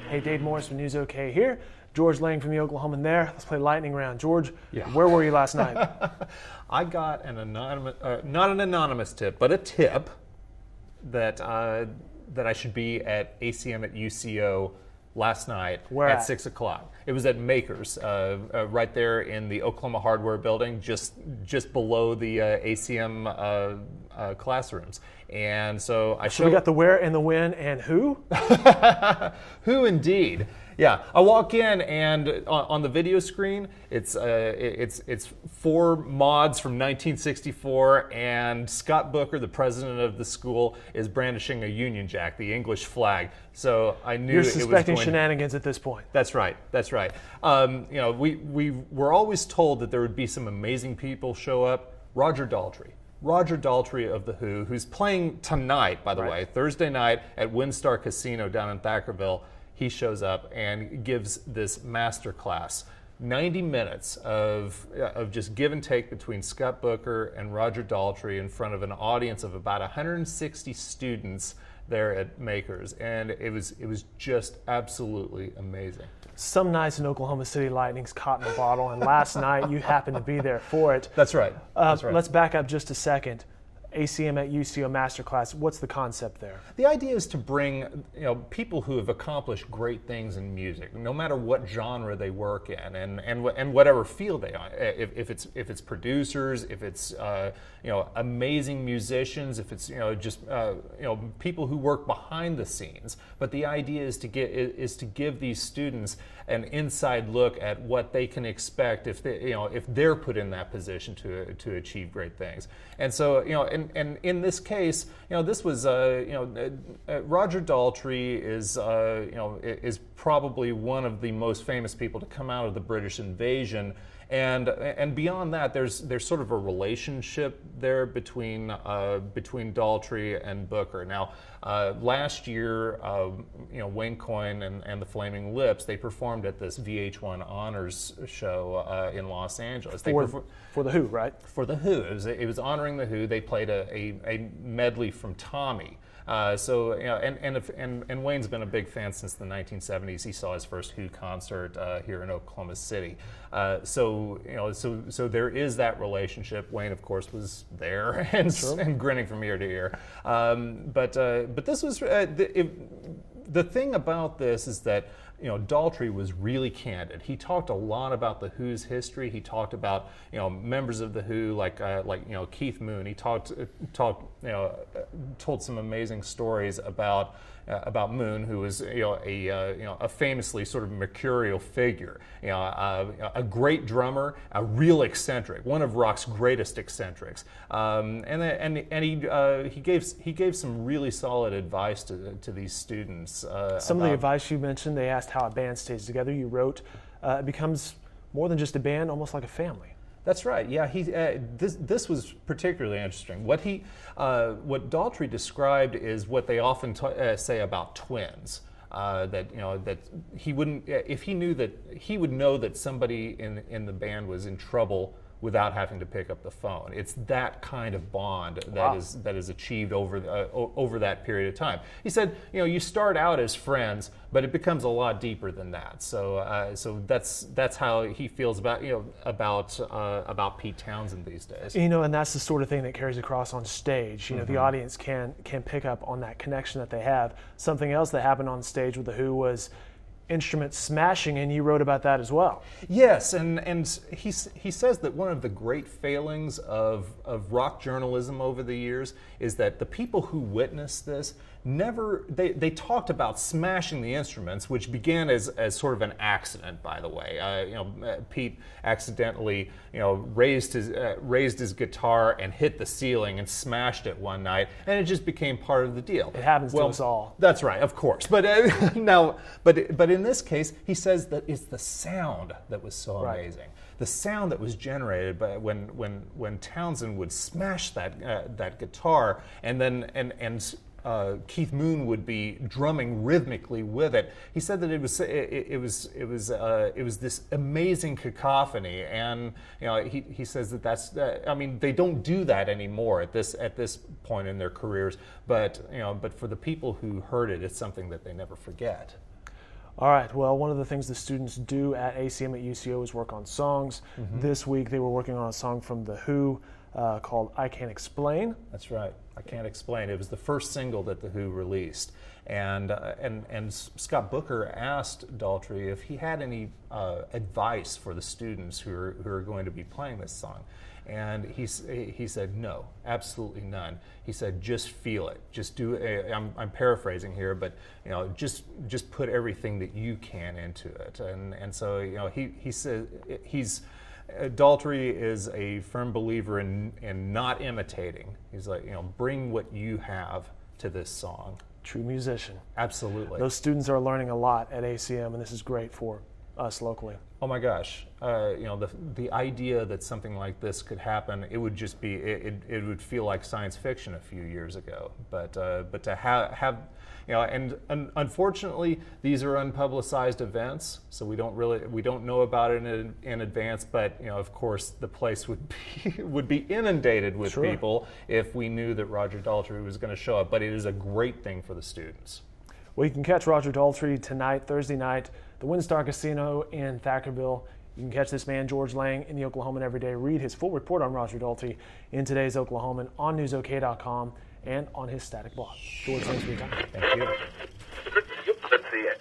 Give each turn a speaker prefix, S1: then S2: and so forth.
S1: Hey, Dave Morris from News OK here. George Lang from the Oklahoman there. Let's play lightning round. George, where were you last night?
S2: I got an anonymous, not an anonymous tip, but a tip that that I should be at ACM at UCO last night at 6 o'clock. It was at Makers, right there in the Oklahoma Hardware Building, just below the ACM classrooms. And so
S1: So we got the where and the when and who?
S2: Who indeed? Yeah, I walk in and on the video screen, it's 4 mods from 1964, and Scott Booker, the president of the school, is brandishing a Union Jack, the English flag. So I knew
S1: You're
S2: it was
S1: suspecting shenanigans at this point.
S2: That's right. That's right. You know, we were always told that there would be some amazing people show up. Roger Daltrey of The Who, who's playing tonight, by the way, Thursday night at WinStar Casino down in Thackerville. He shows up and gives this master class. 90 minutes of just give and take between Scott Booker and Roger Daltrey in front of an audience of about 160 students there at Makers, and it was just absolutely amazing.
S1: Some nights in Oklahoma City, lightning's caught in a bottle, and last night you happened to be there for it.
S2: That's right. That's right.
S1: Let's back up just a second. ACM at UCO Masterclass, what's the concept there?
S2: The idea is to bring people who have accomplished great things in music, no matter what genre they work in, and whatever field they are. If it's producers, if it's amazing musicians, if it's just people who work behind the scenes. But the idea is to give these students an inside look at what they can expect if they're put in that position to achieve great things. And so and in this case, this was Roger Daltrey is probably one of the most famous people to come out of the British invasion. And beyond that, there's sort of a relationship there between Daltrey and Booker. Now, last year, Wayne Coyne and the Flaming Lips, they performed at this VH1 Honors show in Los Angeles.
S1: For the Who, right?
S2: For the Who, it was honoring the Who. They played a medley from Tommy. And Wayne's been a big fan since the 1970s. He saw his first Who concert here in Oklahoma City. So there is that relationship. Wayne, of course, was there and grinning from ear to ear. But this was the thing about this is that Daltrey was really candid. He talked a lot about the Who's history. He talked about members of the Who like Keith Moon. He told some amazing stories about Moon, who was a famously sort of mercurial figure, a great drummer, a real eccentric, one of rock's greatest eccentrics, and he gave some really solid advice to these students.
S1: Some of the advice you mentioned, they asked how a band stays together. You wrote, it becomes more than just a band, almost like a family.
S2: That's right. Yeah, this was particularly interesting. What Daltrey described is what they often say about twins. That he wouldn't, if he knew that, he would know that somebody in the band was in trouble without having to pick up the phone. It's that kind of bond that is achieved over that period of time. He said, you start out as friends, but it becomes a lot deeper than that. So that's how he feels about Pete Townsend these days.
S1: And that's the sort of thing that carries across on stage. The audience can pick up on that connection that they have. Something else that happened on stage with the Who was instrument smashing, and you wrote about that as well.
S2: Yes, and he says that one of the great failings of rock journalism over the years is that the people who witnessed this they talked about smashing the instruments, which began as sort of an accident, by the way. Pete accidentally raised his guitar and hit the ceiling and smashed it one night, and it just became part of the deal.
S1: It happens to us all.
S2: That's right, of course. But but in this case, he says that it's the sound that was so amazing. The sound that was generated by when Townsend would smash that guitar, and then Keith Moon would be drumming rhythmically with it. He said that it was this amazing cacophony, and he says that's I mean, they don't do that anymore at this point in their careers, but for the people who heard it, it's something that they never forget.
S1: All right, well, one of the things the students do at ACM at UCO is work on songs. This week they were working on a song from The Who called I Can't Explain.
S2: That's right, I Can't Explain. It was the first single that The Who released. And Scott Booker asked Daltrey if he had any advice for the students who are going to be playing this song. And he said, no, absolutely none. He said, just feel it. Just do it. I'm paraphrasing here, but just put everything that you can into it. And so he said Daltrey is a firm believer in not imitating. He's like, bring what you have to this song.
S1: True musician.
S2: Absolutely.
S1: Those students are learning a lot at ACM, and this is great for us locally.
S2: Oh my gosh, the idea that something like this could happen, it would just be, it would feel like science fiction a few years ago. But to have and unfortunately, these are unpublicized events, so we don't know about it in advance. But of course, the place would be inundated with people if we knew that Roger Daltrey was going to show up. But it is a great thing for the students.
S1: Well, you can catch Roger Daltrey tonight, Thursday night, the WinStar Casino in Thackerville. You can catch this man, George Lang, in the Oklahoman every day. Read his full report on Roger Daltrey in today's Oklahoman on newsok.com and on his static blog. George, thanks for your time.
S2: Thank you.
S3: Let's see it.